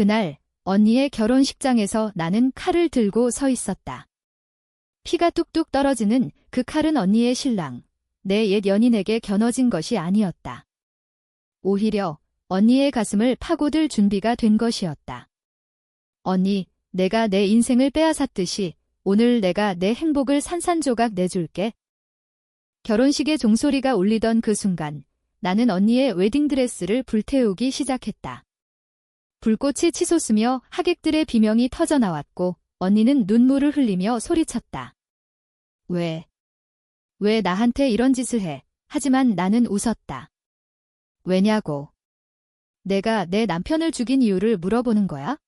그날 언니의 결혼식장에서 나는 칼을 들고 서 있었다. 피가 뚝뚝 떨어지는 그 칼은 언니의 신랑, 내 옛 연인에게 겨눠진 것이 아니었다. 오히려 언니의 가슴을 파고들 준비가 된 것이었다. 언니, 내가 내 인생을 빼앗았듯이 오늘 내가 내 행복을 산산조각 내줄게. 결혼식의 종소리가 울리던 그 순간 나는 언니의 웨딩드레스를 불태우기 시작했다. 불꽃이 치솟으며 하객들의 비명이 터져나왔고 언니는 눈물을 흘리며 소리쳤다. 왜 나한테 이런 짓을 해? 하지만 나는 웃었다. 왜냐고? 내가 내 남편을 죽인 이유를 물어보는 거야?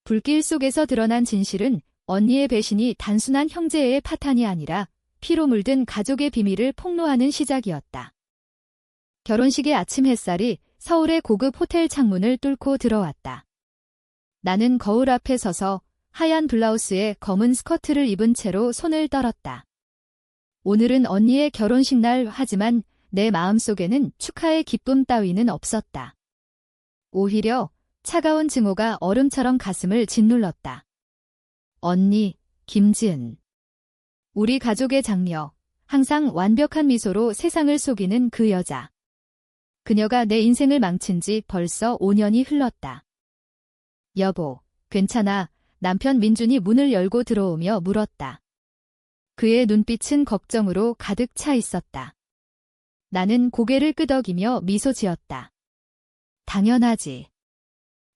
불길 속에서 드러난 진실은 언니의 배신이 단순한 형제의 파탄이 아니라 피로 물든 가족의 비밀을 폭로하는 시작이었다. 결혼식의 아침 햇살이 서울의 고급 호텔 창문을 뚫고 들어왔다. 나는 거울 앞에 서서 하얀 블라우스에 검은 스커트를 입은 채로 손을 떨었다. 오늘은 언니의 결혼식 날 하지만 내 마음속에는 축하의 기쁨 따위는 없었다. 오히려 차가운 증오가 얼음처럼 가슴을 짓눌렀다. 언니, 김지은. 우리 가족의 장녀, 항상 완벽한 미소로 세상을 속이는 그 여자. 그녀가 내 인생을 망친 지 벌써 5년이 흘렀다. 여보, 괜찮아. 남편 민준이 문을 열고 들어오며 물었다. 그의 눈빛은 걱정으로 가득 차 있었다. 나는 고개를 끄덕이며 미소 지었다. 당연하지.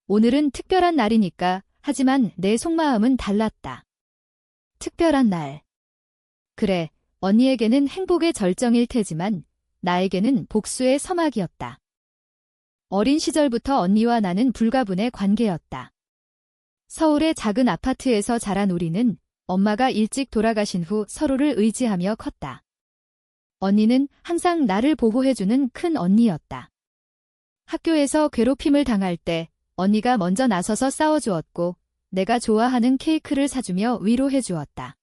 오늘은 특별한 날이니까. 하지만 내 속마음은 달랐다. 특별한 날. 그래, 언니에게는 행복의 절정일 테지만 나에게는 복수의 서막이었다. 어린 시절부터 언니와 나는 불가분의 관계였다. 서울의 작은 아파트에서 자란 우리는 엄마가 일찍 돌아가신 후 서로를 의지하며 컸다. 언니는 항상 나를 보호해주는 큰 언니였다. 학교에서 괴롭힘을 당할 때 언니가 먼저 나서서 싸워주었고 내가 좋아하는 케이크를 사주며 위로해주었다.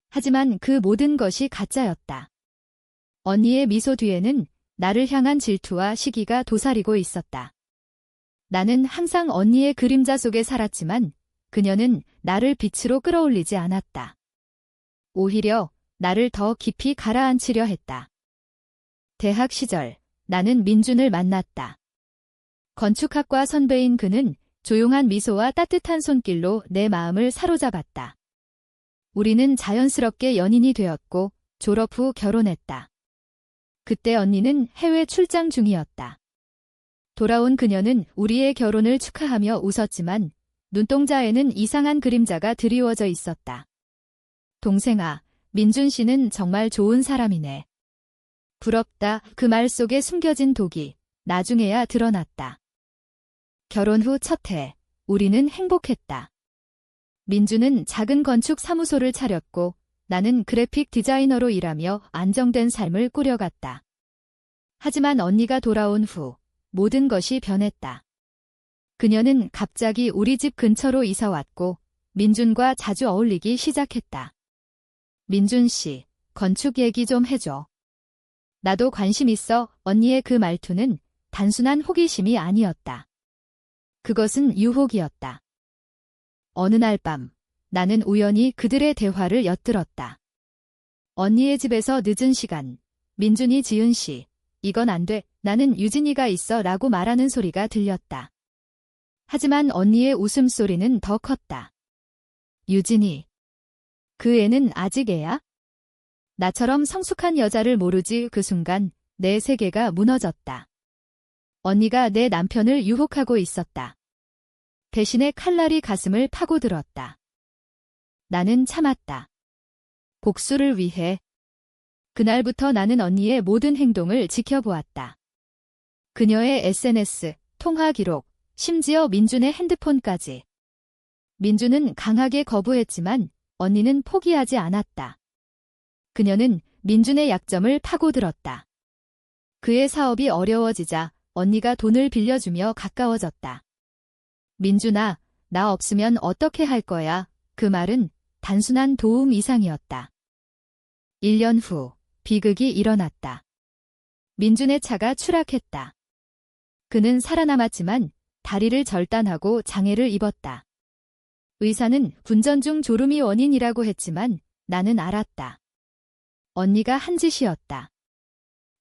하지만 그 모든 것이 가짜였다. 언니의 미소 뒤에는 나를 향한 질투와 시기가 도사리고 있었다. 나는 항상 언니의 그림자 속에 살았지만 그녀는 나를 빛으로 끌어올리지 않았다. 오히려 나를 더 깊이 가라앉히려 했다. 대학 시절 나는 민준을 만났다. 건축학과 선배인 그는 조용한 미소와 따뜻한 손길로 내 마음을 사로잡았다. 우리는 자연스럽게 연인이 되었고 졸업 후 결혼했다. 그때 언니는 해외 출장 중이었다. 돌아온 그녀는 우리의 결혼을 축하하며 웃었지만 눈동자에는 이상한 그림자가 드리워져 있었다. 동생아, 민준 씨는 정말 좋은 사람이네. 부럽다. 그 말 속에 숨겨진 독이 나중에야 드러났다. 결혼 후 첫 해, 우리는 행복했다. 민준은 작은 건축 사무소를 차렸고 나는 그래픽 디자이너로 일하며 안정된 삶을 꾸려갔다. 하지만 언니가 돌아온 후 모든 것이 변했다. 그녀는 갑자기 우리 집 근처로 이사 왔고 민준과 자주 어울리기 시작했다. 민준 씨, 건축 얘기 좀 해줘. 나도 관심 있어. 언니의 그 말투는 단순한 호기심이 아니었다. 그것은 유혹이었다. 어느 날 밤, 나는 우연히 그들의 대화를 엿들었다. 언니의 집에서 늦은 시간, 민준이 지은 씨, 이건 안 돼. 나는 유진이가 있어 라고 말하는 소리가 들렸다. 하지만 언니의 웃음소리는 더 컸다. 유진이. 그 애는 아직 애야? 나처럼 성숙한 여자를 모르지. 그 순간 내 세계가 무너졌다. 언니가 내 남편을 유혹하고 있었다. 배신의 칼날이 가슴을 파고들었다. 나는 참았다. 복수를 위해. 그날부터 나는 언니의 모든 행동을 지켜보았다. 그녀의 SNS, 통화 기록, 심지어 민준의 핸드폰까지. 민준은 강하게 거부했지만 언니는 포기하지 않았다. 그녀는 민준의 약점을 파고들었다. 그의 사업이 어려워지자 언니가 돈을 빌려주며 가까워졌다. 민준아, 나 없으면 어떻게 할 거야? 그 말은 단순한 도움 이상이었다. 1년 후, 비극이 일어났다. 민준의 차가 추락했다. 그는 살아남았지만 다리를 절단하고 장애를 입었다. 의사는 분전 중 졸음이 원인이라고 했지만 나는 알았다. 언니가 한 짓이었다.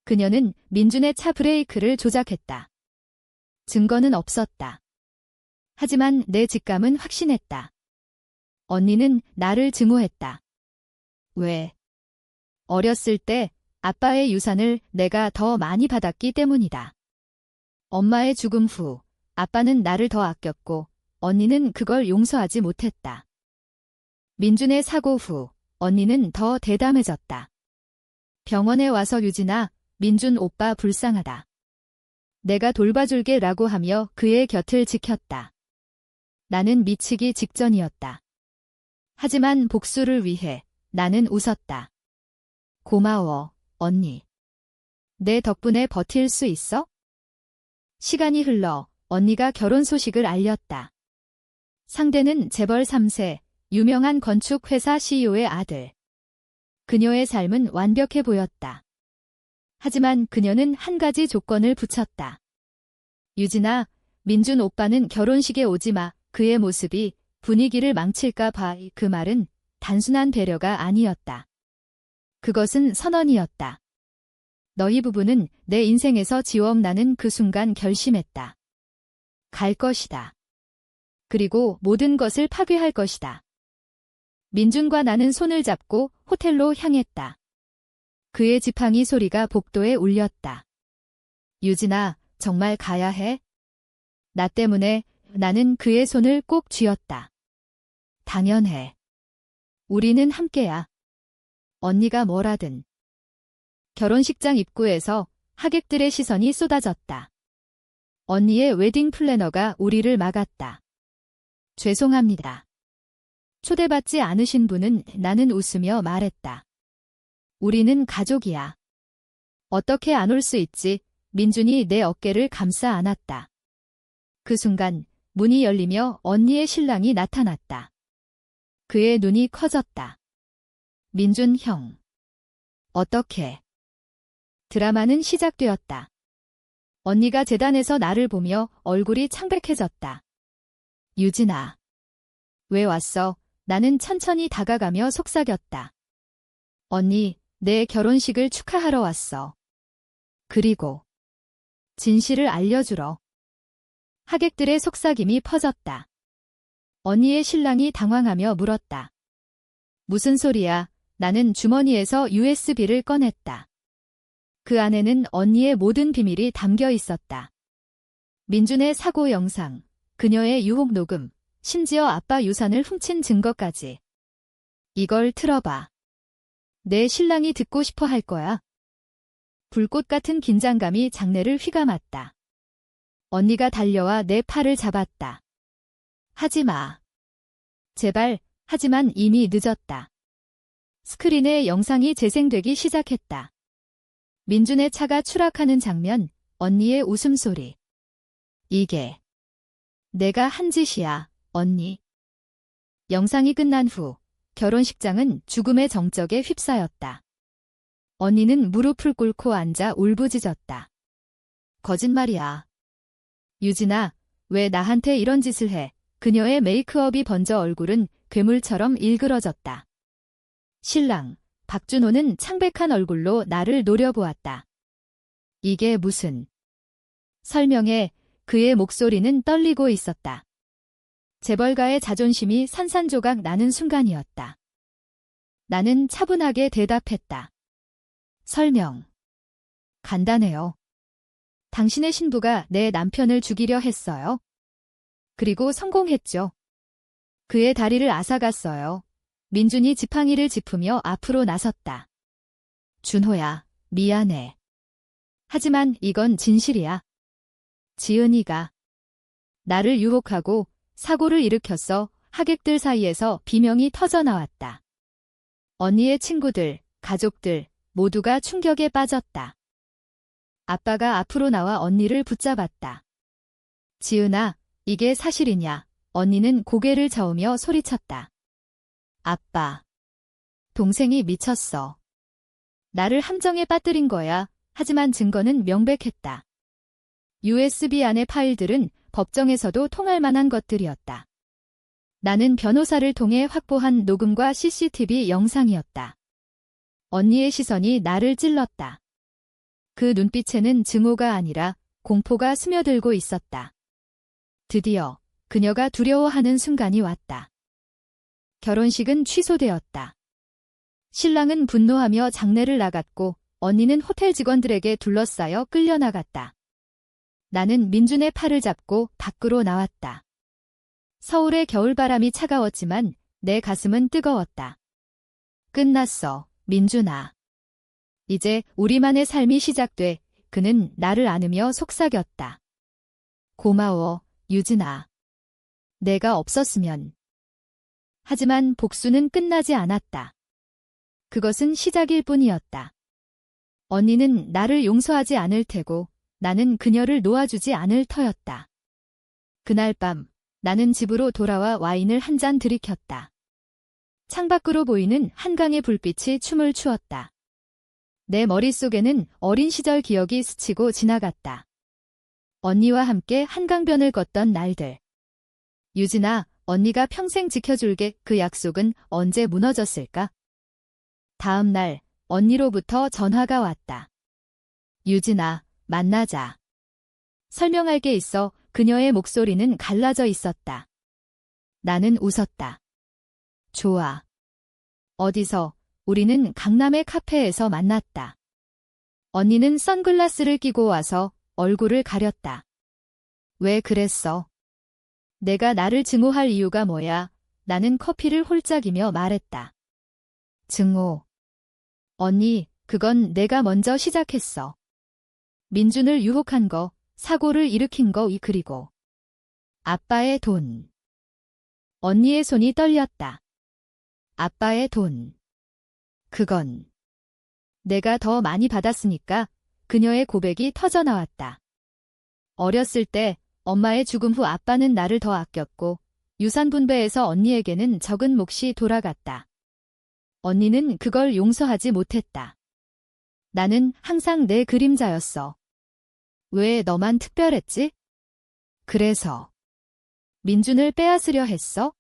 그녀는 민준의 차 브레이크를 조작했다. 증거는 없었다. 하지만 내 직감은 확신했다. 언니는 나를 증오했다. 왜? 어렸을 때 아빠의 유산을 내가 더 많이 받았기 때문이다. 엄마의 죽음 후 아빠는 나를 더 아꼈고 언니는 그걸 용서하지 못했다. 민준의 사고 후 언니는 더 대담해졌다. 병원에 와서 유진아, 민준 오빠 불쌍하다. 내가 돌봐줄게 라고 하며 그의 곁을 지켰다. 나는 미치기 직전이었다. 하지만 복수를 위해 나는 웃었다. 고마워, 언니. 내 덕분에 버틸 수 있어? 시간이 흘러 언니가 결혼 소식을 알렸다. 상대는 재벌 3세, 유명한 건축회사 CEO의 아들. 그녀의 삶은 완벽해 보였다. 하지만 그녀는 한 가지 조건을 붙였다. 유진아, 민준 오빠는 결혼식에 오지 마. 그의 모습이 분위기를 망칠까 봐. 그 말은 단순한 배려가 아니었다. 그것은 선언이었다. 너희 부부는 내 인생에서 지워나는 그 순간 결심했다. 갈 것이다. 그리고 모든 것을 파괴할 것이다. 민준과 나는 손을 잡고 호텔로 향했다. 그의 지팡이 소리가 복도에 울렸다. 유진아, 정말 가야 해? 나 때문에. 나는 그의 손을 꼭 쥐었다. 당연해. 우리는 함께야. 언니가 뭐라든. 결혼식장 입구에서 하객들의 시선이 쏟아졌다. 언니의 웨딩 플래너가 우리를 막았다. 죄송합니다. 초대받지 않으신 분은 나는 웃으며 말했다. 우리는 가족이야. 어떻게 안 올 수 있지? 민준이 내 어깨를 감싸 안았다. 그 순간 문이 열리며 언니의 신랑이 나타났다. 그의 눈이 커졌다. 민준 형. 어떻게? 드라마는 시작되었다. 언니가 계단에서 나를 보며 얼굴이 창백해졌다. 유진아. 왜 왔어? 나는 천천히 다가가며 속삭였다. 언니, 내 결혼식을 축하하러 왔어. 그리고 진실을 알려주러. 하객들의 속삭임이 퍼졌다. 언니의 신랑이 당황하며 물었다. 무슨 소리야? 나는 주머니에서 USB를 꺼냈다. 그 안에는 언니의 모든 비밀이 담겨 있었다. 민준의 사고 영상, 그녀의 유혹 녹음, 심지어 아빠 유산을 훔친 증거까지. 이걸 틀어봐. 내 신랑이 듣고 싶어 할 거야. 불꽃 같은 긴장감이 장내를 휘감았다. 언니가 달려와 내 팔을 잡았다. 하지 마. 제발. 하지만 이미 늦었다. 스크린에 영상이 재생되기 시작했다. 민준의 차가 추락하는 장면, 언니의 웃음소리. 이게 내가 한 짓이야, 언니. 영상이 끝난 후 결혼식장은 죽음의 정적에 휩싸였다. 언니는 무릎을 꿇고 앉아 울부짖었다. 거짓말이야. 유진아, 왜 나한테 이런 짓을 해? 그녀의 메이크업이 번져 얼굴은 괴물처럼 일그러졌다. 신랑, 박준호는 창백한 얼굴로 나를 노려보았다. 이게 무슨... 설명해. 그의 목소리는 떨리고 있었다. 재벌가의 자존심이 산산조각 나는 순간이었다. 나는 차분하게 대답했다. 설명. 간단해요. 당신의 신부가 내 남편을 죽이려 했어요. 그리고 성공했죠. 그의 다리를 앗아갔어요. 민준이 지팡이를 짚으며 앞으로 나섰다. 준호야, 미안해. 하지만 이건 진실이야. 지은이가 나를 유혹하고 사고를 일으켰어. 하객들 사이에서 비명이 터져나왔다. 언니의 친구들, 가족들 모두가 충격에 빠졌다. 아빠가 앞으로 나와 언니를 붙잡았다. 지은아, 이게 사실이냐? 언니는 고개를 저으며 소리쳤다. 아빠. 동생이 미쳤어. 나를 함정에 빠뜨린 거야. 하지만 증거는 명백했다. USB 안의 파일들은 법정에서도 통할 만한 것들이었다. 나는 변호사를 통해 확보한 녹음과 CCTV 영상이었다. 언니의 시선이 나를 찔렀다. 그 눈빛에는 증오가 아니라 공포가 스며들고 있었다. 드디어 그녀가 두려워하는 순간이 왔다. 결혼식은 취소되었다. 신랑은 분노하며 장례를 나갔고 언니는 호텔 직원들에게 둘러싸여 끌려나갔다. 나는 민준의 팔을 잡고 밖으로 나왔다. 서울의 겨울바람이 차가웠지만 내 가슴은 뜨거웠다. 끝났어, 민준아. 이제 우리만의 삶이 시작돼. 그는 나를 안으며 속삭였다. 고마워, 유진아. 내가 없었으면. 하지만 복수는 끝나지 않았다. 그것은 시작일 뿐이었다. 언니는 나를 용서하지 않을 테고 나는 그녀를 놓아주지 않을 터였다. 그날 밤 나는 집으로 돌아와 와인을 한 잔 들이켰다. 창밖으로 보이는 한강의 불빛이 춤을 추었다. 내 머릿속에는 어린 시절 기억이 스치고 지나갔다. 언니와 함께 한강변을 걷던 날들. 유진아, 언니가 평생 지켜줄게. 그 약속은 언제 무너졌을까? 다음 날 언니로부터 전화가 왔다. 유진아, 만나자. 설명할 게 있어. 그녀의 목소리는 갈라져 있었다. 나는 웃었다. 좋아. 어디서? 우리는 강남의 카페에서 만났다. 언니는 선글라스를 끼고 와서 얼굴을 가렸다. 왜 그랬어? 내가 나를 증오할 이유가 뭐야? 나는 커피를 홀짝이며 말했다. 증오. 언니, 그건 내가 먼저 시작했어. 민준을 유혹한 거, 사고를 일으킨 거, 그리고 아빠의 돈. 언니의 손이 떨렸다. 아빠의 돈. 그건 내가 더 많이 받았으니까. 그녀의 고백이 터져나왔다. 어렸을 때 엄마의 죽음 후 아빠는 나를 더 아꼈고 유산 분배에서 언니에게는 적은 몫이 돌아갔다. 언니는 그걸 용서하지 못했다. 나는 항상 내 그림자였어. 왜 너만 특별했지? 그래서 민준을 빼앗으려 했어?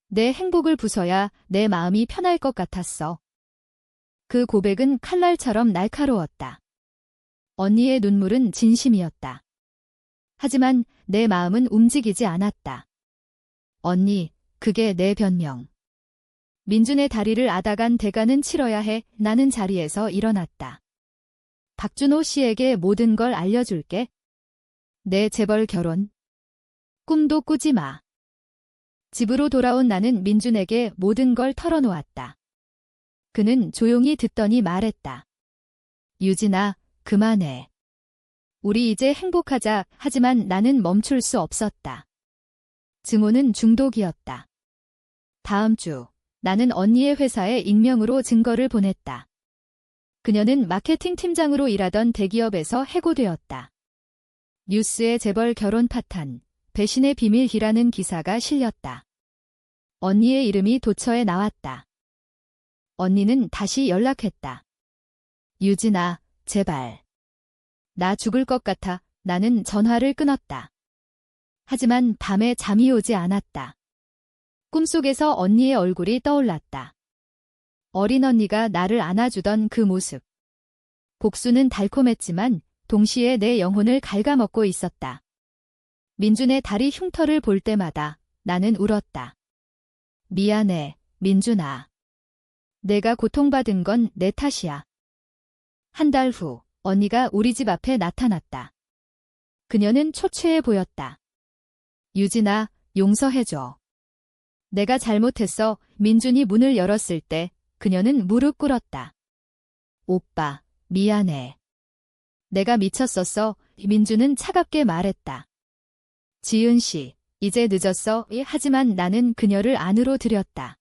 내 행복을 부숴야 내 마음이 편할 것 같았어. 그 고백은 칼날처럼 날카로웠다. 언니의 눈물은 진심이었다. 하지만 내 마음은 움직이지 않았다. 언니, 그게 내 변명. 민준의 다리를 아다간 대가는 치러야 해. 나는 자리에서 일어났다. 박준호 씨에게 모든 걸 알려줄게. 내 재벌 결혼. 꿈도 꾸지 마. 집으로 돌아온 나는 민준에게 모든 걸 털어놓았다. 그는 조용히 듣더니 말했다. 유진아, 그만해. 우리 이제 행복하자. 하지만 나는 멈출 수 없었다. 증오는 중독이었다. 다음 주 나는 언니의 회사에 익명으로 증거를 보냈다. 그녀는 마케팅 팀장으로 일하던 대기업에서 해고되었다. 뉴스에 재벌 결혼 파탄, 배신의 비밀이라는 기사가 실렸다. 언니의 이름이 도처에 나왔다. 언니는 다시 연락했다. 유진아, 제발. 나 죽을 것 같아. 나는 전화를 끊었다. 하지만 밤에 잠이 오지 않았다. 꿈속에서 언니의 얼굴이 떠올랐다. 어린 언니가 나를 안아주던 그 모습. 복수는 달콤했지만 동시에 내 영혼을 갉아먹고 있었다. 민준의 다리 흉터를 볼 때마다 나는 울었다. 미안해, 민준아. 내가 고통받은 건 내 탓이야. 한 달 후 언니가 우리 집 앞에 나타났다. 그녀는 초췌해 보였다. 유진아, 용서해줘. 내가 잘못했어. 민준이 문을 열었을 때 그녀는 무릎 꿇었다. 오빠, 미안해. 내가 미쳤었어. 민준은 차갑게 말했다. 지은 씨, 이제 늦었어. 하지만 나는 그녀를 안으로 들였다.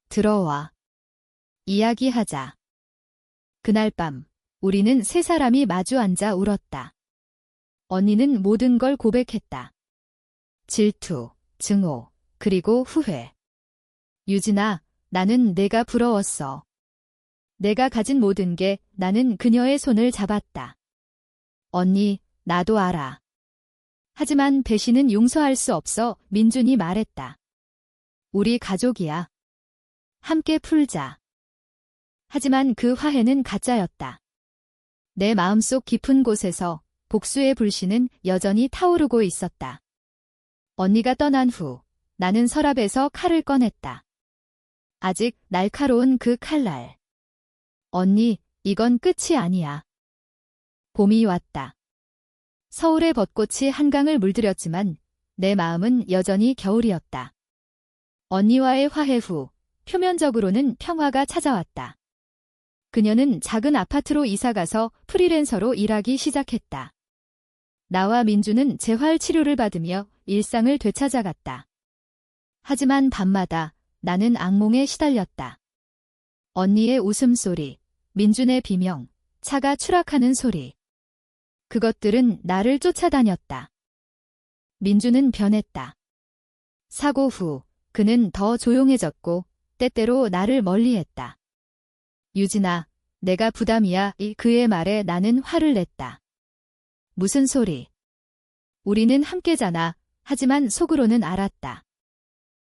들어와. 이야기하자. 그날 밤 우리는 세 사람이 마주 앉아 울었다. 언니는 모든 걸 고백했다. 질투, 증오, 그리고 후회. 유진아, 나는 내가 부러웠어. 내가 가진 모든 게. 나는 그녀의 손을 잡았다. 언니, 나도 알아. 하지만 배신은 용서할 수 없어 민준이 말했다. 우리 가족이야. 함께 풀자. 하지만 그 화해는 가짜였다. 내 마음속 깊은 곳에서 복수의 불씨는 여전히 타오르고 있었다. 언니가 떠난 후 나는 서랍에서 칼을 꺼냈다. 아직 날카로운 그 칼날. 언니, 이건 끝이 아니야. 봄이 왔다. 서울의 벚꽃이 한강을 물들였지만 내 마음은 여전히 겨울이었다. 언니와의 화해 후 표면적으로는 평화가 찾아왔다. 그녀는 작은 아파트로 이사가서 프리랜서로 일하기 시작했다. 나와 민주는 재활 치료를 받으며 일상을 되찾아갔다. 하지만 밤마다 나는 악몽에 시달렸다. 언니의 웃음소리, 민준의 비명, 차가 추락하는 소리. 그것들은 나를 쫓아다녔다. 민준은 변했다. 사고 후 그는 더 조용해졌고 때때로 나를 멀리했다. 유진아, 내가 부담이야. 그의 말에 나는 화를 냈다. 무슨 소리? 우리는 함께잖아. 하지만 속으로는 알았다.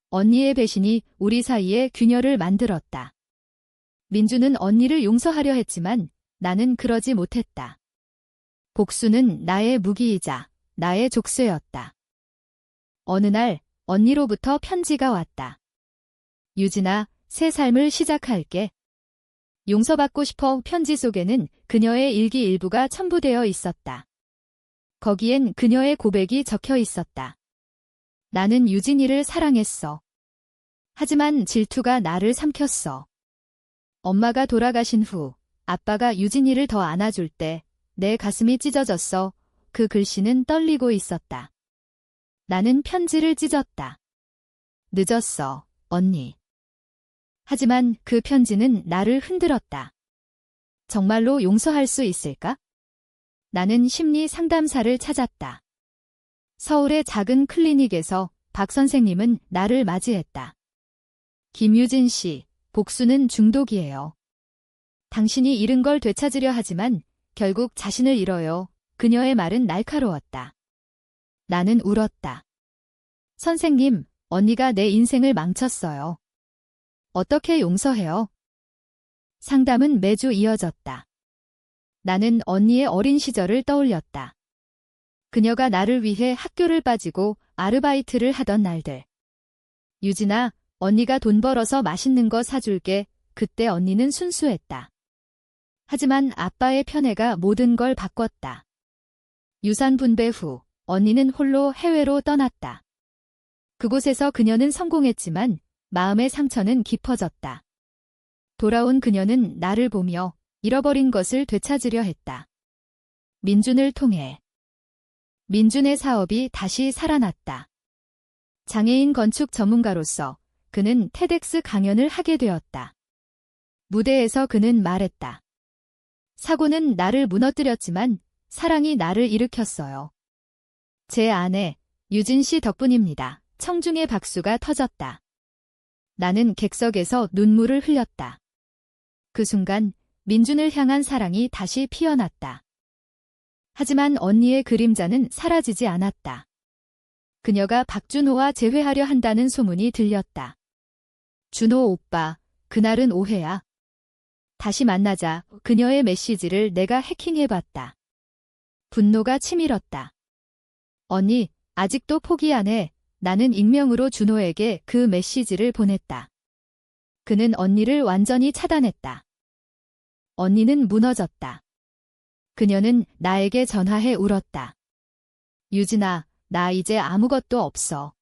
언니의 배신이 우리 사이에 균열을 만들었다. 민주는 언니를 용서하려 했지만 나는 그러지 못했다. 복수는 나의 무기이자 나의 족쇄였다. 어느 날 언니로부터 편지가 왔다. 유진아, 새 삶을 시작할게. 용서받고 싶어. 편지 속에는 그녀의 일기 일부가 첨부되어 있었다. 거기엔 그녀의 고백이 적혀 있었다. 나는 유진이를 사랑했어. 하지만 질투가 나를 삼켰어. 엄마가 돌아가신 후 아빠가 유진이를 더 안아줄 때 내 가슴이 찢어졌어. 그 글씨는 떨리고 있었다. 나는 편지를 찢었다. 늦었어, 언니. 하지만 그 편지는 나를 흔들었다. 정말로 용서할 수 있을까? 나는 심리 상담사를 찾았다. 서울의 작은 클리닉에서 박 선생님은 나를 맞이했다. 김유진 씨, 복수는 중독이에요. 당신이 잃은 걸 되찾으려 하지만 결국 자신을 잃어요. 그녀의 말은 날카로웠다. 나는 울었다. 선생님, 언니가 내 인생을 망쳤어요. 어떻게 용서해요? 상담은 매주 이어졌다. 나는 언니의 어린 시절을 떠올렸다. 그녀가 나를 위해 학교를 빠지고 아르바이트를 하던 날들. 유진아, 언니가 돈 벌어서 맛있는 거 사줄게. 그때 언니는 순수했다. 하지만 아빠의 편애가 모든 걸 바꿨다. 유산 분배 후 언니는 홀로 해외로 떠났다. 그곳에서 그녀는 성공했지만 마음의 상처는 깊어졌다. 돌아온 그녀는 나를 보며 잃어버린 것을 되찾으려 했다. 민준을 통해. 민준의 사업이 다시 살아났다. 장애인 건축 전문가로서 그는 테덱스 강연을 하게 되었다. 무대에서 그는 말했다. 사고는 나를 무너뜨렸지만 사랑이 나를 일으켰어요. 제 아내, 유진 씨 덕분입니다. 청중의 박수가 터졌다. 나는 객석에서 눈물을 흘렸다. 그 순간 민준을 향한 사랑이 다시 피어났다. 하지만 언니의 그림자는 사라지지 않았다. 그녀가 박준호와 재회하려 한다는 소문이 들렸다. 준호 오빠, 그날은 오해야. 다시 만나자. 그녀의 메시지를 내가 해킹해봤다. 분노가 치밀었다. 언니, 아직도 포기 안 해. 나는 익명으로 준호에게 그 메시지를 보냈다. 그는 언니를 완전히 차단했다. 언니는 무너졌다. 그녀는 나에게 전화해 울었다. 유진아, 나 이제 아무것도 없어.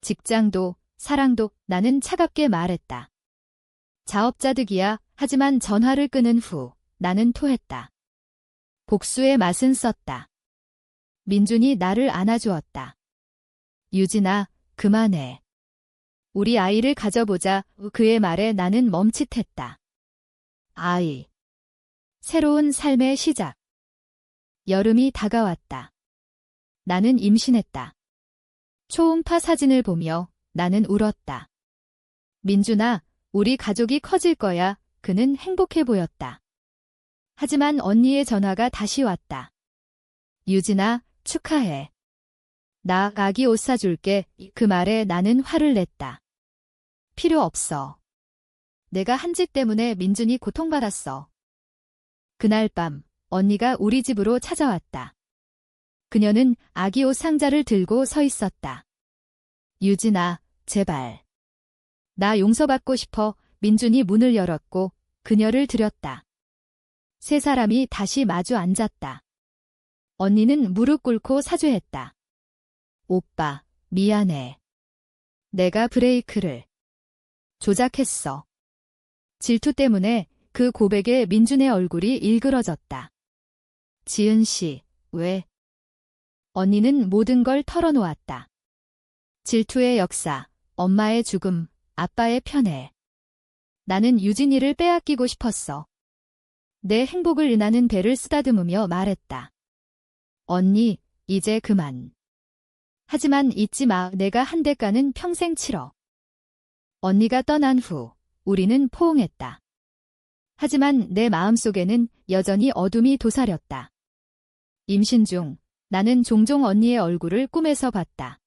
직장도, 사랑도. 나는 차갑게 말했다. 자업자득이야. 하지만 전화를 끊은 후 나는 토했다. 복수의 맛은 썼다. 민준이 나를 안아주었다. 유진아, 그만해. 우리 아이를 가져보자. 그의 말에 나는 멈칫했다. 아이. 새로운 삶의 시작. 여름이 다가왔다. 나는 임신했다. 초음파 사진을 보며 나는 울었다. 민준아, 우리 가족이 커질 거야. 그는 행복해 보였다. 하지만 언니의 전화가 다시 왔다. 유진아, 축하해. 나 아기 옷 사줄게. 그 말에 나는 화를 냈다. 필요 없어. 내가 한 짓 때문에 민준이 고통받았어. 그날 밤 언니가 우리 집으로 찾아왔다. 그녀는 아기 옷 상자를 들고 서 있었다. 유진아, 제발. 나 용서받고 싶어. 민준이 문을 열었고 그녀를 들였다. 세 사람이 다시 마주 앉았다. 언니는 무릎 꿇고 사죄했다. 오빠, 미안해. 내가 브레이크를 조작했어. 질투 때문에 그 고백에 민준의 얼굴이 일그러졌다. 지은 씨, 왜? 언니는 모든 걸 털어놓았다. 질투의 역사, 엄마의 죽음, 아빠의 편애. 나는 유진이를 빼앗기고 싶었어. 내 행복을 은하는 배를 쓰다듬으며 말했다. 언니, 이제 그만. 하지만 잊지 마, 내가 한 대가는 평생 치러. 언니가 떠난 후 우리는 포옹했다. 하지만 내 마음속에는 여전히 어둠이 도사렸다. 임신 중 나는 종종 언니의 얼굴을 꿈에서 봤다.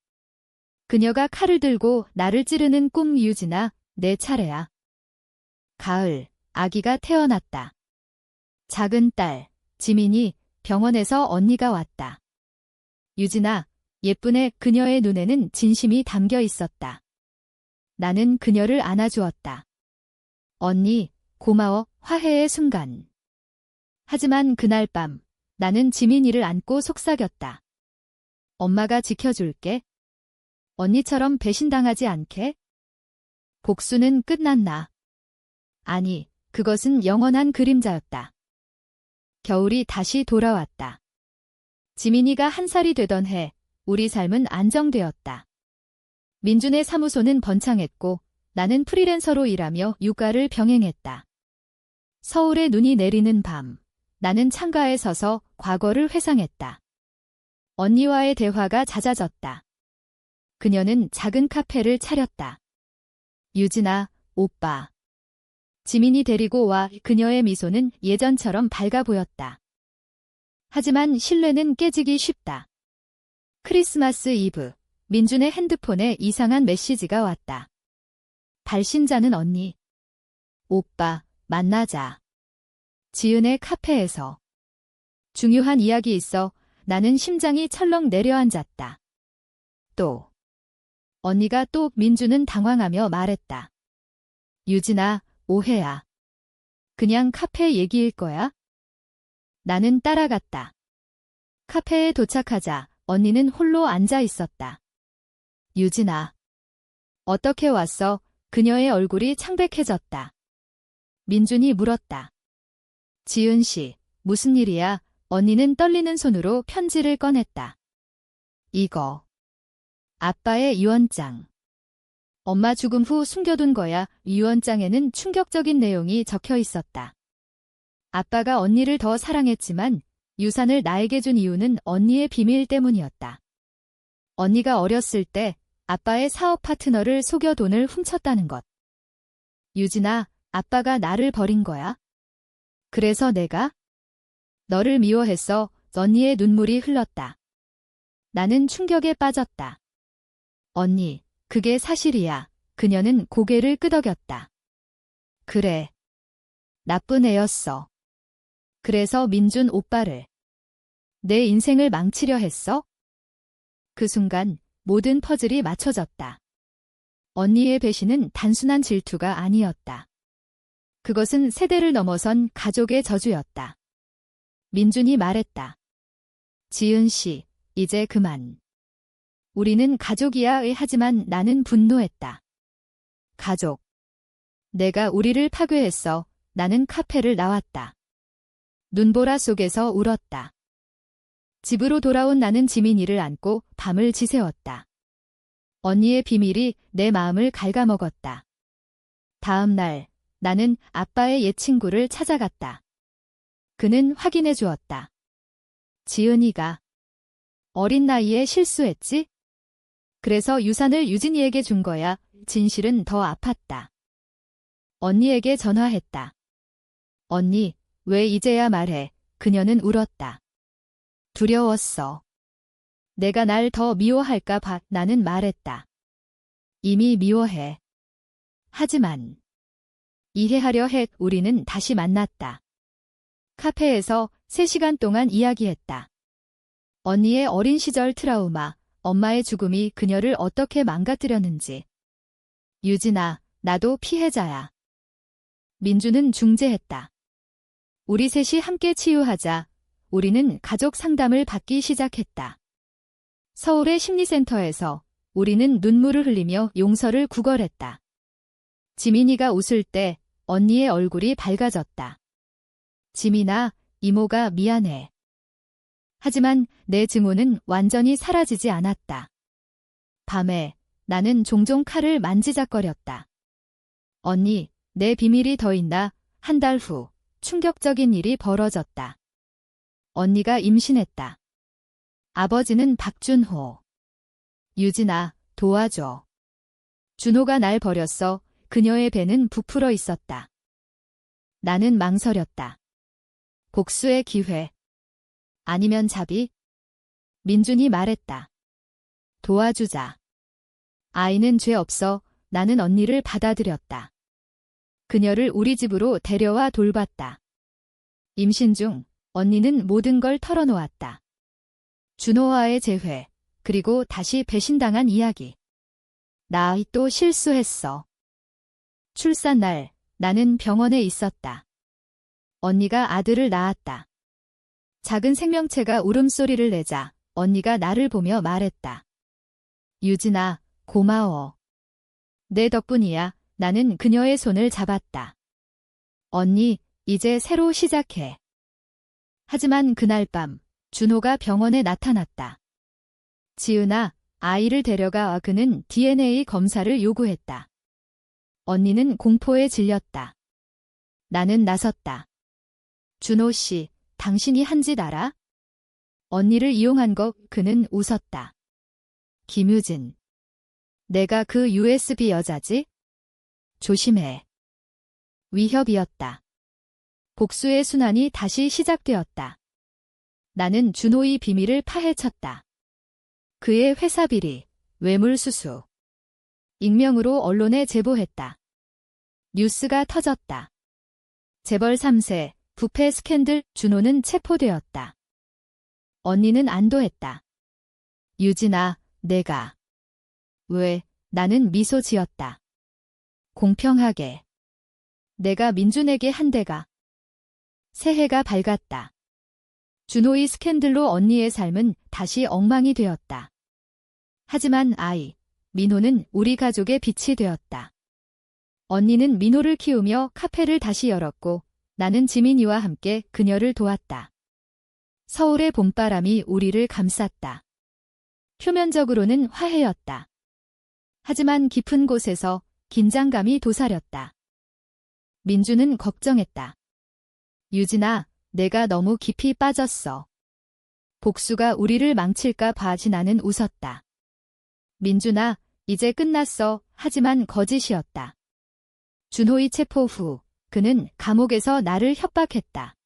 그녀가 칼을 들고 나를 찌르는 꿈. 유진아, 내 차례야. 가을, 아기가 태어났다. 작은 딸, 지민이. 병원에서 언니가 왔다. 유진아, 예쁜애. 그녀의 눈에는 진심이 담겨 있었다. 나는 그녀를 안아주었다. 언니, 고마워. 화해의 순간. 하지만 그날 밤 나는 지민이를 안고 속삭였다. 엄마가 지켜줄게. 언니처럼 배신당하지 않게. 복수는 끝났나? 아니, 그것은 영원한 그림자였다. 겨울이 다시 돌아왔다. 지민이가 1살이 되던 해 우리 삶은 안정되었다. 민준의 사무소는 번창했고 나는 프리랜서로 일하며 육아를 병행했다. 서울에 눈이 내리는 밤, 나는 창가에 서서 과거를 회상했다. 언니와의 대화가 잦아졌다. 그녀는 작은 카페를 차렸다. 유진아, 오빠. 지민이 데리고 와. 그녀의 미소는 예전처럼 밝아 보였다. 하지만 신뢰는 깨지기 쉽다. 크리스마스 이브, 민준의 핸드폰에 이상한 메시지가 왔다. 발신자는 언니. 오빠, 만나자. 지은의 카페에서. 중요한 이야기 있어. 나는 심장이 철렁 내려앉았다. 또. 언니가 또. 민준은 당황하며 말했다. 유진아, 오해야. 그냥 카페 얘기일 거야? 나는 따라갔다. 카페에 도착하자 언니는 홀로 앉아 있었다. 유진아. 어떻게 왔어? 그녀의 얼굴이 창백해졌다. 민준이 물었다. 지은 씨, 무슨 일이야? 언니는 떨리는 손으로 편지를 꺼냈다. 이거. 아빠의 유언장. 엄마 죽음 후 숨겨둔 거야. 유언장에는 충격적인 내용이 적혀 있었다. 아빠가 언니를 더 사랑했지만 유산을 나에게 준 이유는 언니의 비밀 때문이었다. 언니가 어렸을 때 아빠의 사업 파트너를 속여 돈을 훔쳤다는 것. 유진아, 아빠가 나를 버린 거야? 그래서 내가? 너를 미워했어. 언니의 눈물이 흘렀다. 나는 충격에 빠졌다. 언니, 그게 사실이야. 그녀는 고개를 끄덕였다. 그래. 나쁜 애였어. 그래서 민준 오빠를. 내 인생을 망치려 했어? 그 순간 모든 퍼즐이 맞춰졌다. 언니의 배신은 단순한 질투가 아니었다. 그것은 세대를 넘어선 가족의 저주였다. 민준이 말했다. 지은 씨, 이제 그만. 우리는 가족이야. 하지만 나는 분노했다. 가족. 내가 우리를 파괴했어. 나는 카페를 나왔다. 눈보라 속에서 울었다. 집으로 돌아온 나는 지민이를 안고 밤을 지새웠다. 언니의 비밀이 내 마음을 갉아먹었다. 다음 날 나는 아빠의 옛 친구를 찾아갔다. 그는 확인해 주었다. 지은이가 어린 나이에 실수했지? 그래서 유산을 유진이에게 준 거야. 진실은 더 아팠다. 언니에게 전화했다. 언니, 왜 이제야 말해? 그녀는 울었다. 두려웠어. 내가 날 더 미워할까 봐 나는 말했다. 이미 미워해. 하지만 이해하려 해. 우리는 다시 만났다. 카페에서 3시간 동안 이야기했다. 언니의 어린 시절 트라우마, 엄마의 죽음이 그녀를 어떻게 망가뜨렸는지. 유진아, 나도 피해자야. 민주는 중재했다. 우리 셋이 함께 치유하자. 우리는 가족 상담을 받기 시작했다. 서울의 심리센터에서 우리는 눈물을 흘리며 용서를 구걸했다. 지민이가 웃을 때 언니의 얼굴이 밝아졌다. 지민아, 이모가 미안해. 하지만 내 증오는 완전히 사라지지 않았다. 밤에 나는 종종 칼을 만지작거렸다. 언니, 내 비밀이 더 있나? 한 달 후 충격적인 일이 벌어졌다. 언니가 임신했다. 아버지는 박준호. 유진아, 도와줘. 준호가 날 버렸어. 그녀의 배는 부풀어 있었다. 나는 망설였다. 복수의 기회. 아니면 자비? 민준이 말했다. 도와주자. 아이는 죄 없어. 나는 언니를 받아들였다. 그녀를 우리 집으로 데려와 돌봤다. 임신 중 언니는 모든 걸 털어놓았다. 준호와의 재회, 그리고 다시 배신당한 이야기. 나 또 실수했어. 출산 날 나는 병원에 있었다. 언니가 아들을 낳았다. 작은 생명체가 울음소리를 내자 언니가 나를 보며 말했다. 유진아, 고마워. 내 덕분이야. 나는 그녀의 손을 잡았다. 언니, 이제 새로 시작해. 하지만 그날 밤 준호가 병원에 나타났다. 지은아, 아이를 데려가. 그는 DNA 검사를 요구했다. 언니는 공포에 질렸다. 나는 나섰다. 준호 씨, 당신이 한 짓 알아? 언니를 이용한 것. 그는 웃었다. 김유진. 내가 그 USB 여자지? 조심해. 위협이었다. 복수의 순환이 다시 시작되었다. 나는 준호의 비밀을 파헤쳤다. 그의 회사 비리, 뇌물수수. 익명으로 언론에 제보했다. 뉴스가 터졌다. 재벌 3세, 부패 스캔들. 준호는 체포되었다. 언니는 안도했다. 유진아, 내가. 왜? 나는 미소 지었다. 공평하게. 내가 민준에게 한 대가. 새해가 밝았다. 준호의 스캔들로 언니의 삶은 다시 엉망이 되었다. 하지만 민호는 우리 가족의 빛이 되었다. 언니는 민호를 키우며 카페를 다시 열었고 나는 지민이와 함께 그녀를 도왔다. 서울의 봄바람이 우리를 감쌌다. 표면적으로는 화해였다. 하지만 깊은 곳에서 긴장감이 도사렸다. 민주는 걱정했다. 유진아, 내가 너무 깊이 빠졌어. 복수가 우리를 망칠까 봐. 나는 웃었다. 민준아, 이제 끝났어. 하지만 거짓이었다. 준호의 체포 후 그는 감옥에서 나를 협박했다.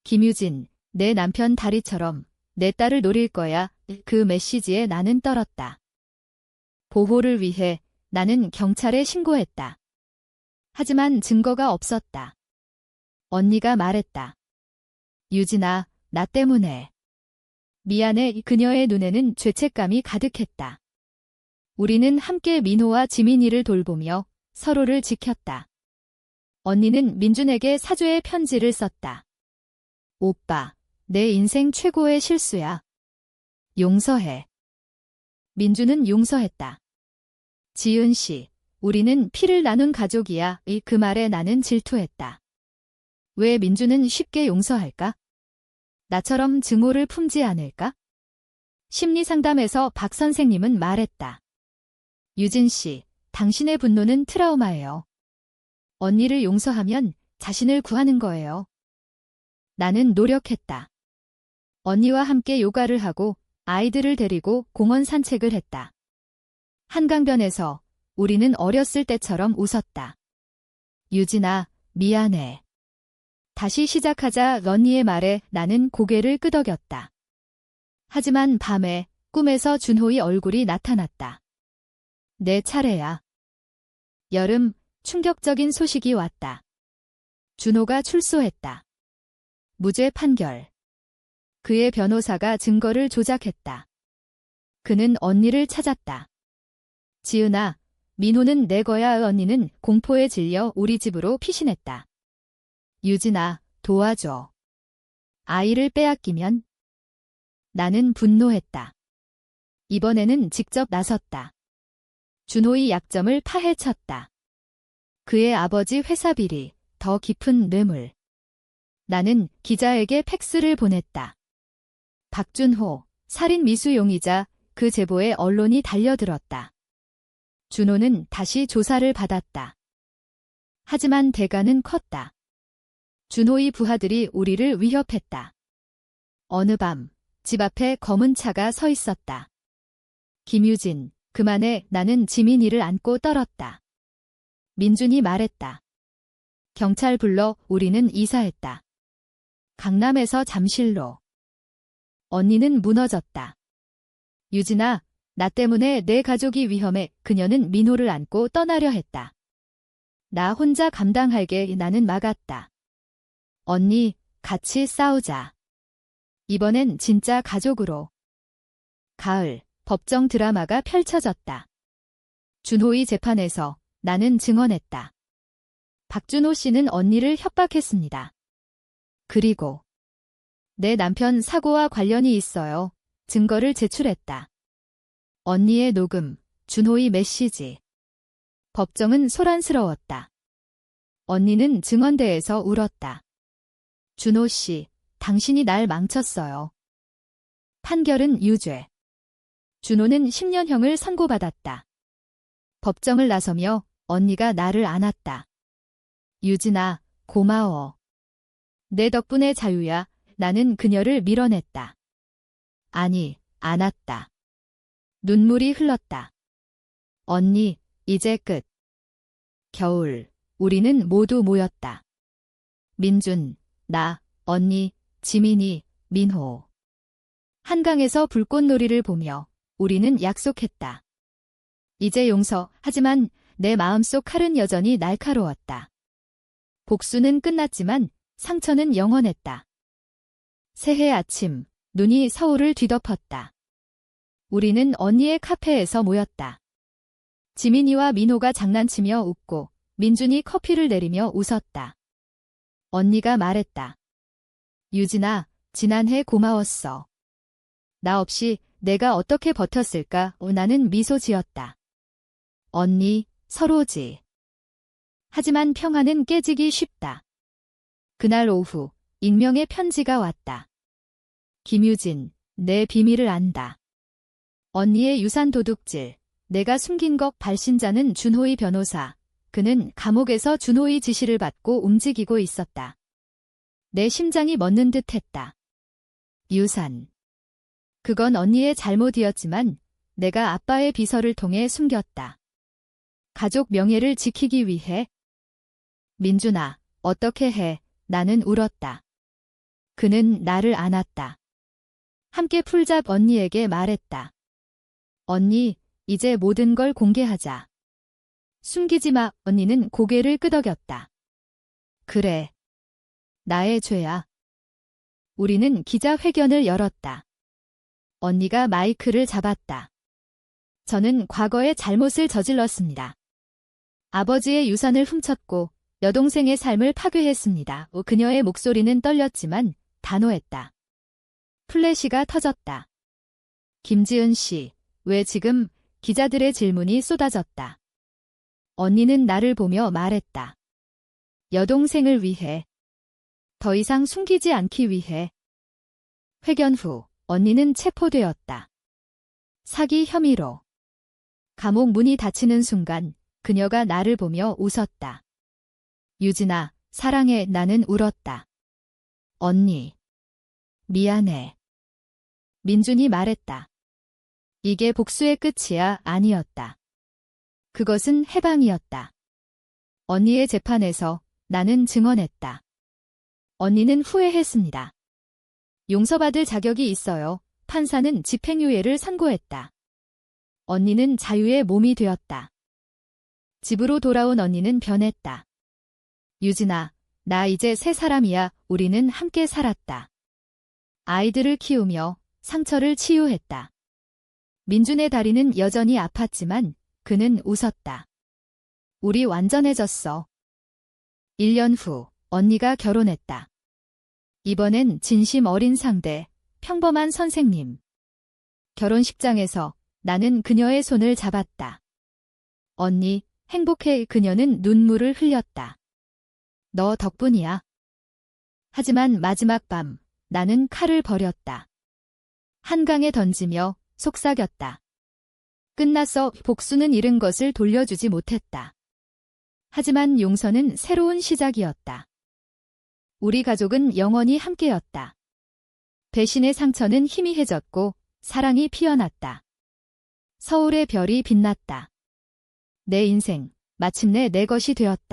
김유진, 내 남편 다리처럼 내 딸을 노릴 거야. 그 메시지에 나는 떨었다. 보호를 위해 나는 경찰에 신고했다. 하지만 증거가 없었다. 언니가 말했다. 유진아, 나 때문에. 미안해. 그녀의 눈에는 죄책감이 가득했다. 우리는 함께 민호와 지민이를 돌보며 서로를 지켰다. 언니는 민준에게 사죄의 편지를 썼다. 오빠, 내 인생 최고의 실수야. 용서해. 민준은 용서했다. 지은 씨, 우리는 피를 나눈 가족이야. 그 말에 나는 질투했다. 왜 민준은 쉽게 용서할까? 나처럼 증오를 품지 않을까? 심리상담에서 박 선생님은 말했다. 유진 씨, 당신의 분노는 트라우마예요. 언니를 용서하면 자신을 구하는 거예요. 나는 노력했다. 언니와 함께 요가를 하고 아이들을 데리고 공원 산책을 했다. 한강변에서 우리는 어렸을 때처럼 웃었다. 유진아, 미안해. 다시 시작하자. 언니의 말에 나는 고개를 끄덕였다. 하지만 밤에 꿈에서 준호의 얼굴이 나타났다. 내 차례야. 여름, 충격적인 소식이 왔다. 준호가 출소했다. 무죄 판결. 그의 변호사가 증거를 조작했다. 그는 언니를 찾았다. 지은아, 민호는 내 거야. 언니는 공포에 질려 우리 집으로 피신했다. 유진아, 도와줘. 아이를 빼앗기면? 나는 분노했다. 이번에는 직접 나섰다. 준호의 약점을 파헤쳤다. 그의 아버지 회사 비리, 더 깊은 뇌물. 나는 기자에게 팩스를 보냈다. 박준호, 살인 미수용의자, 그 제보에 언론이 달려들었다. 준호는 다시 조사를 받았다. 하지만 대가는 컸다. 준호의 부하들이 우리를 위협했다. 어느 밤, 집 앞에 검은 차가 서 있었다. 김유진, 그만해. 나는 지민이를 안고 떨었다. 민준이 말했다. 경찰 불러. 우리는 이사했다. 강남에서 잠실로. 언니는 무너졌다. 유진아, 나 때문에 내 가족이 위험해. 그녀는 민호를 안고 떠나려 했다. 나 혼자 감당할게. 나는 막았다. 언니, 같이 싸우자. 이번엔 진짜 가족으로. 가을, 법정 드라마가 펼쳐졌다. 준호의 재판에서 나는 증언했다. 박준호 씨는 언니를 협박했습니다. 그리고 내 남편 사고와 관련이 있어요. 증거를 제출했다. 언니의 녹음, 준호의 메시지. 법정은 소란스러웠다. 언니는 증언대에서 울었다. 준호 씨, 당신이 날 망쳤어요. 판결은 유죄. 준호는 10년형을 선고받았다. 법정을 나서며 언니가 나를 안았다. 유진아, 고마워. 내 덕분에 자유야. 나는 그녀를 밀어냈다. 아니, 안았다. 눈물이 흘렀다. 언니, 이제 끝. 겨울, 우리는 모두 모였다. 민준, 나, 언니, 지민이, 민호. 한강에서 불꽃놀이를 보며 우리는 약속했다. 이제 용서. 하지만 내 마음속 칼은 여전히 날카로웠다. 복수는 끝났지만 상처는 영원했다. 새해 아침, 눈이 서울을 뒤덮었다. 우리는 언니의 카페에서 모였다. 지민이와 민호가 장난치며 웃고 민준이 커피를 내리며 웃었다. 언니가 말했다. 유진아, 지난해 고마웠어. 나 없이 내가 어떻게 버텼을까? 나는 미소 지었다. 언니, 서로지. 하지만 평화는 깨지기 쉽다. 그날 오후, 익명의 편지가 왔다. 김유진, 내 비밀을 안다. 언니의 유산 도둑질, 내가 숨긴 것. 발신자는 준호의 변호사. 그는 감옥에서 준호의 지시를 받고 움직이고 있었다. 내 심장이 멎는 듯했다. 유산. 그건 언니의 잘못이었지만 내가 아빠의 비서를 통해 숨겼다. 가족 명예를 지키기 위해. 민준아, 어떻게 해? 나는 울었다. 그는 나를 안았다. 함께 풀자. 언니에게 말했다. 언니, 이제 모든 걸 공개하자. 숨기지 마. 언니는 고개를 끄덕였다. 그래. 나의 죄야. 우리는 기자회견을 열었다. 언니가 마이크를 잡았다. 저는 과거에 잘못을 저질렀습니다. 아버지의 유산을 훔쳤고 여동생의 삶을 파괴했습니다. 그녀의 목소리는 떨렸지만 단호했다. 플래시가 터졌다. 김지은 씨, 왜 지금? 기자들의 질문이 쏟아졌다. 언니는 나를 보며 말했다. 여동생을 위해. 더 이상 숨기지 않기 위해. 회견 후 언니는 체포되었다. 사기 혐의로. 감옥 문이 닫히는 순간 그녀가 나를 보며 웃었다. 유진아, 사랑해. 나는 울었다. 언니. 미안해. 민준이 말했다. 이게 복수의 끝이야. 아니었다. 그것은 해방이었다. 언니의 재판에서 나는 증언했다. 언니는 후회했습니다. 용서받을 자격이 있어요. 판사는 집행유예를 선고했다. 언니는 자유의 몸이 되었다. 집으로 돌아온 언니는 변했다. 유진아, 나 이제 새 사람이야. 우리는 함께 살았다. 아이들을 키우며 상처를 치유했다. 민준의 다리는 여전히 아팠지만 그는 웃었다. 우리 완전해졌어. 1년 후 언니가 결혼했다. 이번엔 진심 어린 상대, 평범한 선생님. 결혼식장에서 나는 그녀의 손을 잡았다. 언니, 행복해. 그녀는 눈물을 흘렸다. 너 덕분이야. 하지만 마지막 밤, 나는 칼을 버렸다. 한강에 던지며 속삭였다. 끝났어. 복수는 잃은 것을 돌려주지 못했다. 하지만 용서는 새로운 시작이었다. 우리 가족은 영원히 함께였다. 배신의 상처는 희미해졌고 사랑이 피어났다. 서울의 별이 빛났다. 내 인생, 마침내 내 것이 되었다.